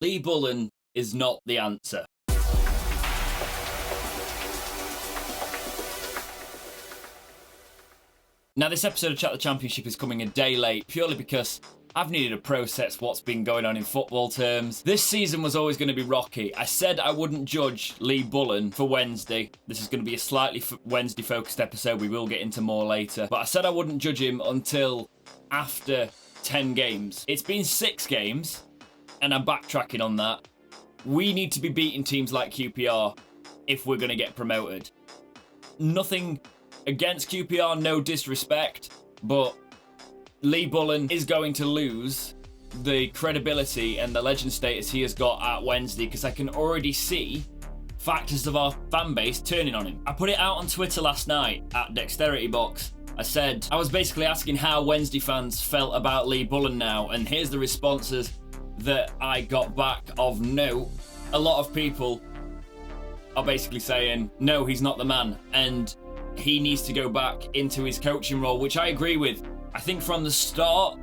Lee Bullen is not the answer. Now, this episode of Chat the Championship is coming a day late, purely because I've needed to process what's been going on in football terms. This season was always going to be rocky. I said I wouldn't judge Lee Bullen for Wednesday. This is going to be a slightly Wednesday-focused episode. We will get into more later. But I said I wouldn't judge him until after 10 games. It's been 6 games, and I'm backtracking on that. We need to be beating teams like QPR if we're going to get promoted. Nothing against QPR, no disrespect, but Lee Bullen is going to lose the credibility and the legend status he has got at Wednesday, because I can already see factors of our fan base turning on him. I put it out on Twitter last night at dexteritybox. I was basically asking how Wednesday fans felt about Lee Bullen now, and here's the responses that I got back of note. A lot of people are basically saying, no, he's not the man, and he needs to go back into his coaching role, which I agree with. I think from the start,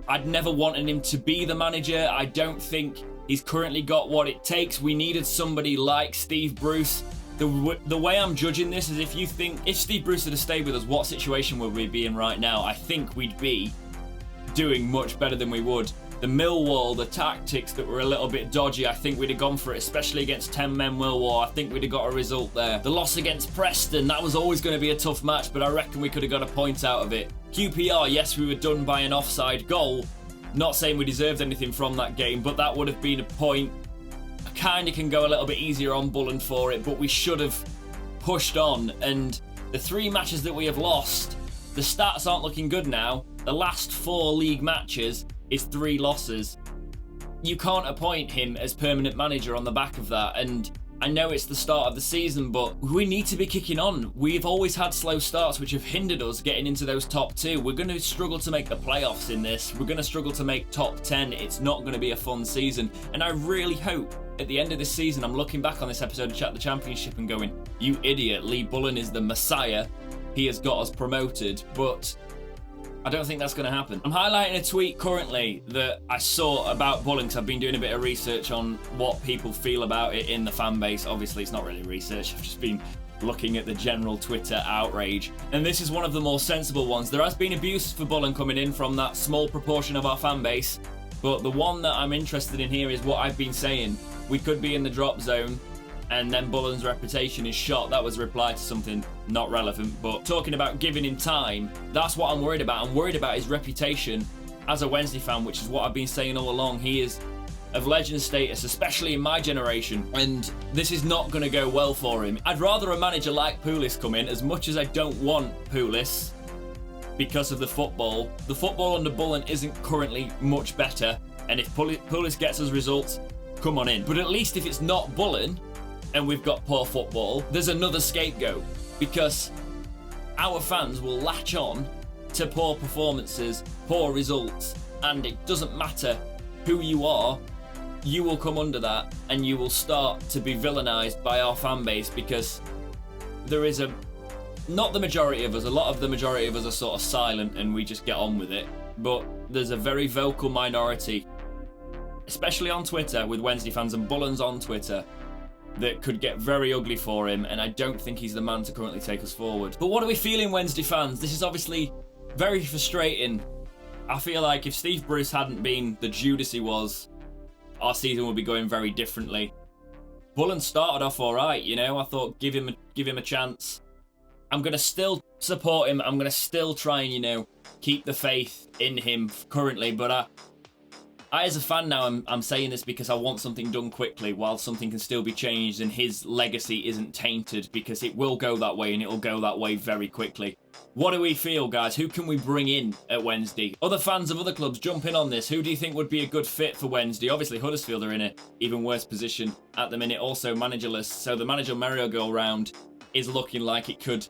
I'd never wanted him to be the manager. I don't think he's currently got what it takes. We needed somebody like Steve Bruce. The way I'm judging this is if Steve Bruce had stayed with us, what situation would we be in right now? I think we'd be doing much better than we would. The Millwall, the tactics that were a little bit dodgy, I think we'd have gone for it, especially against 10-men Millwall. I think we'd have got a result there. The loss against Preston, that was always going to be a tough match, but I reckon we could have got a point out of it. QPR, yes, we were done by an offside goal. Not saying we deserved anything from that game, but that would have been a point. I kind of can go a little bit easier on Bullen for it, but we should have pushed on. And the 3 matches that we have lost, the stats aren't looking good now. The last 4 league matches is 3 losses. You can't appoint him as permanent manager on the back of that, and I know it's the start of the season, but we need to be kicking on. We've always had slow starts which have hindered us getting into those top 2. We're going to struggle to make the playoffs in this. We're going to struggle to make top 10. It's not going to be a fun season, and I really hope at the end of this season I'm looking back on this episode of Chat the Championship and going, you idiot, Lee Bullen is the messiah. He has got us promoted, but I don't think that's going to happen. I'm highlighting a tweet currently that I saw about Bullen, because I've been doing a bit of research on what people feel about it in the fan base. Obviously, it's not really research. I've just been looking at the general Twitter outrage. And this is one of the more sensible ones. There has been abuse for Bullen coming in from that small proportion of our fan base. But the one that I'm interested in here is what I've been saying. We could be in the drop zone, and then Bullen's reputation is shot. That was a reply to something not relevant, but talking about giving him time, that's what I'm worried about. I'm worried about his reputation as a Wednesday fan, which is what I've been saying all along. He is of legend status, especially in my generation, and this is not going to go well for him. I'd rather a manager like Pulis come in, as much as I don't want Pulis because of the football. The football under Bullen isn't currently much better, and if Pulis gets us results, come on in. But at least if it's not Bullen, and we've got poor football, there's another scapegoat, because our fans will latch on to poor performances, poor results, and it doesn't matter who you are, you will come under that and you will start to be villainized by our fan base, because there is not the majority of us, a lot of the majority of us are sort of silent and we just get on with it, but there's a very vocal minority, especially on Twitter with Wednesday fans, and Bullen's on Twitter, that could get very ugly for him, and I don't think he's the man to currently take us forward. But what are we feeling, Wednesday fans? This is obviously very frustrating. I feel like if Steve Bruce hadn't been the Judas he was, our season would be going very differently. Bullen started off alright, you know. I thought give him a chance. I'm going to still support him. I'm going to still try and, you know, keep the faith in him currently, but I, as a fan now, I'm saying this because I want something done quickly while something can still be changed and his legacy isn't tainted, because it will go that way and it will go that way very quickly. What do we feel, guys? Who can we bring in at Wednesday? Other fans of other clubs, jump in on this. Who do you think would be a good fit for Wednesday? Obviously, Huddersfield are in an even worse position at the minute, also managerless. So the manager merry-go-round is looking like it could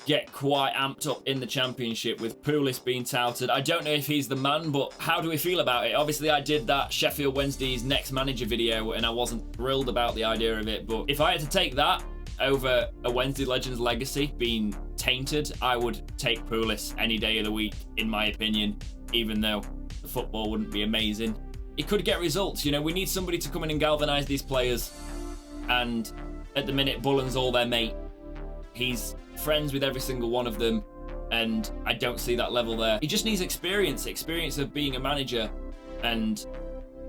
get quite amped up in the Championship, with Pulis being touted. I don't know if he's the man, but how do we feel about it? Obviously, I did that Sheffield Wednesday's next manager video and I wasn't thrilled about the idea of it, but if I had to take that over a Wednesday Legends legacy being tainted, I would take Pulis any day of the week, in my opinion, even though the football wouldn't be amazing. He could get results. You know, we need somebody to come in and galvanise these players. And at the minute, Bullen's all their mate. He's friends with every single one of them. And I don't see that level there. He just needs experience of being a manager. And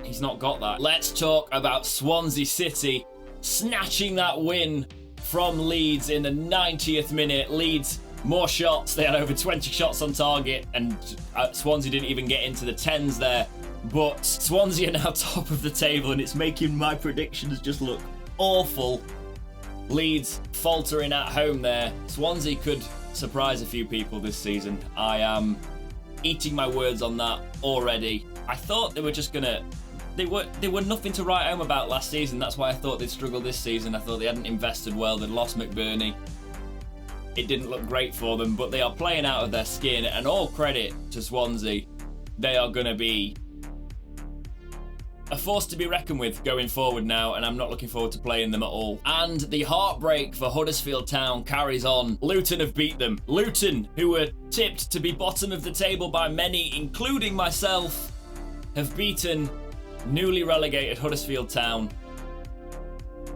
he's not got that. Let's talk about Swansea City snatching that win from Leeds in the 90th minute. Leeds, more shots. They had over 20 shots on target. And Swansea didn't even get into the 10s there. But Swansea are now top of the table, and it's making my predictions just look awful. Leeds faltering at home there. Swansea could surprise a few people this season. I am eating my words on that already. I thought they were just gonna... They were nothing to write home about last season. That's why I thought they'd struggle this season. I thought they hadn't invested well. They'd lost McBurney. It didn't look great for them, but they are playing out of their skin, and all credit to Swansea. They are going to be a force to be reckoned with going forward now, and I'm not looking forward to playing them at all. And the heartbreak for Huddersfield Town carries on. Luton have beat them. Luton, who were tipped to be bottom of the table by many, including myself, have beaten newly relegated Huddersfield Town.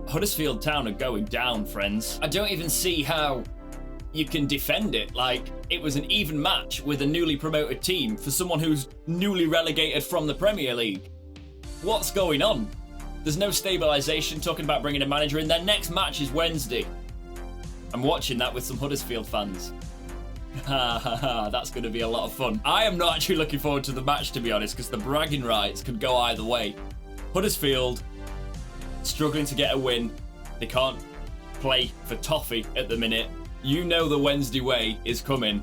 Huddersfield Town are going down, friends. I don't even see how you can defend it. Like, it was an even match with a newly promoted team for someone who's newly relegated from the Premier League. What's going on? There's no stabilisation, talking about bringing a manager in. Their next match is Wednesday. I'm watching that with some Huddersfield fans. Ha ha ha, that's going to be a lot of fun. I am not actually looking forward to the match, to be honest, because the bragging rights could go either way. Huddersfield struggling to get a win. They can't play for toffee at the minute. You know the Wednesday way is coming.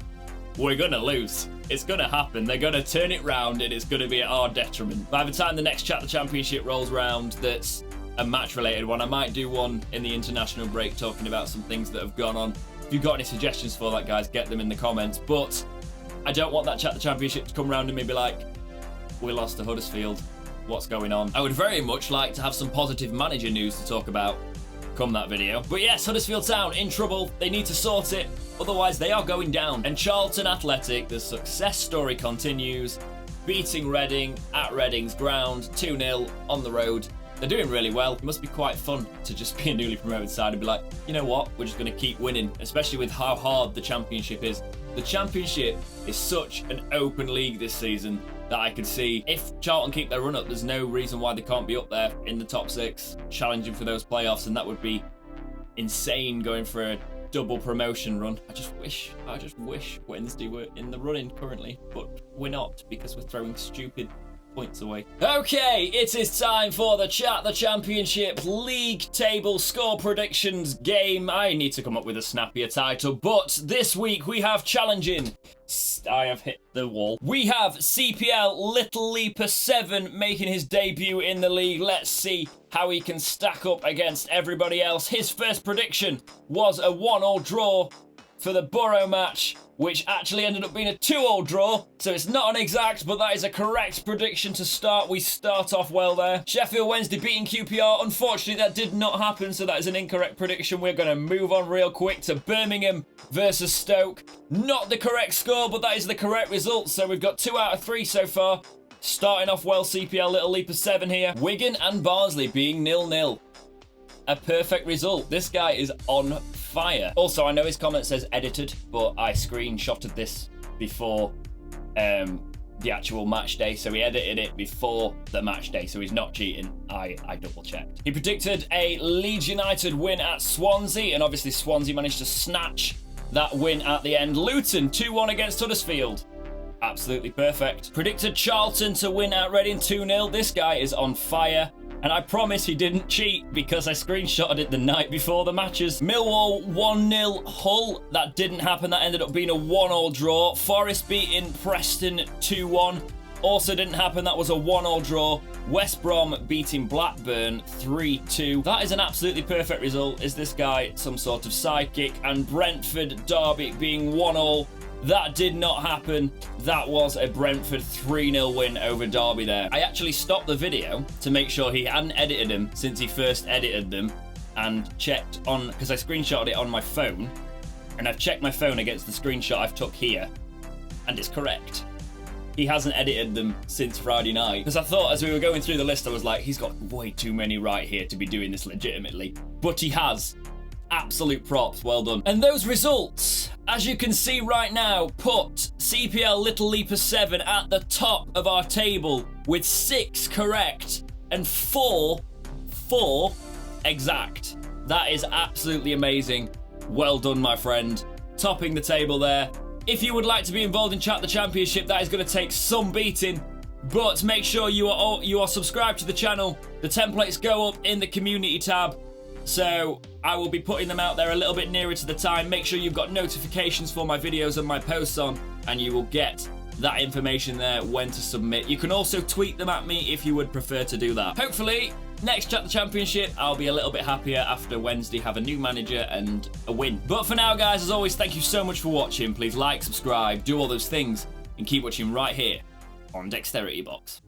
We're going to lose. It's going to happen. They're going to turn it round, and it's going to be at our detriment. By the time the next Chat the Championship rolls round, that's a match-related one. I might do one in the international break talking about some things that have gone on. If you've got any suggestions for that, guys, get them in the comments. But I don't want that Chat the Championship to come round and maybe like, we lost to Huddersfield. What's going on? I would very much like to have some positive manager news to talk about come that video. But yes, Huddersfield Town in trouble. They need to sort it, otherwise they are going down. And Charlton Athletic, the success story continues, beating Reading at Reading's ground, 2-0 on the road. They're doing really well. It must be quite fun to just be a newly promoted side and be like, you know what, we're just going to keep winning, especially with how hard the Championship is. The Championship is such an open league this season that I could see if Charlton keep their run up, there's no reason why they can't be up there in the top 6, challenging for those playoffs, and that would be insane going for a double promotion run. I just wish Wednesday were in the running currently, but we're not because we're throwing stupid points away. Okay, it is time for the Chat the Championship League Table Score Predictions game. I need to come up with a snappier title, but this week we have challenging. I have hit the wall. We have CPL Little Leaper 7 making his debut in the league. Let's see how he can stack up against everybody else. His first prediction was a 1-1 draw for the Borough match, which actually ended up being a 2-2 draw, so it's not an exact, but that is a correct prediction to start. We start off well there. Sheffield Wednesday beating QPR. Unfortunately, that did not happen, so that is an incorrect prediction. We're going to move on real quick to Birmingham versus Stoke. Not the correct score, but that is the correct result, so we've got 2 out of 3 so far. Starting off well, CPL Little Leaper 7 here. Wigan and Barnsley being 0-0. A perfect result. This guy is on fire. Also, I know his comment says edited, but I screenshotted this before the actual match day, so he edited it before the match day, so he's not cheating. I double checked. He predicted a Leeds United win at Swansea, and obviously Swansea managed to snatch that win at the end. Luton 2-1 against Huddersfield. Absolutely perfect. Predicted Charlton to win at Reading 2-0. This guy is on fire. And I promise he didn't cheat because I screenshotted it the night before the matches. Millwall 1-0 Hull. That didn't happen. That ended up being a 1-1 draw. Forest beating Preston 2-1. Also didn't happen. That was a 1-1 draw. West Brom beating Blackburn 3-2. That is an absolutely perfect result. Is this guy some sort of sidekick? And Brentford Derby being 1-1. That did not happen. That was a Brentford 3-0 win over Derby there. I actually stopped the video to make sure he hadn't edited them since he first edited them, and checked on, because I screenshotted it on my phone, and I've checked my phone against the screenshot I've took here, and it's correct. he hasn't edited them since Friday night. Because I thought as we were going through the list, I was like, he's got way too many right here to be doing this legitimately. But he has. Absolute props, well done. And those results, as you can see right now, put CPL Little Leaper 7 at the top of our table with 6 correct and 4 exact. That is absolutely amazing. Well done, my friend. Topping the table there. If you would like to be involved in Chat the Championship, that is going to take some beating. But make sure you are subscribed to the channel. The templates go up in the community tab. So I will be putting them out there a little bit nearer to the time. Make sure you've got notifications for my videos and my posts on, and you will get that information there when to submit. You can also tweet them at me if you would prefer to do that. Hopefully, next Chat the Championship, I'll be a little bit happier after Wednesday have a new manager and a win. But for now, guys, as always, thank you so much for watching. Please like, subscribe, do all those things, and keep watching right here on Dexterity Box.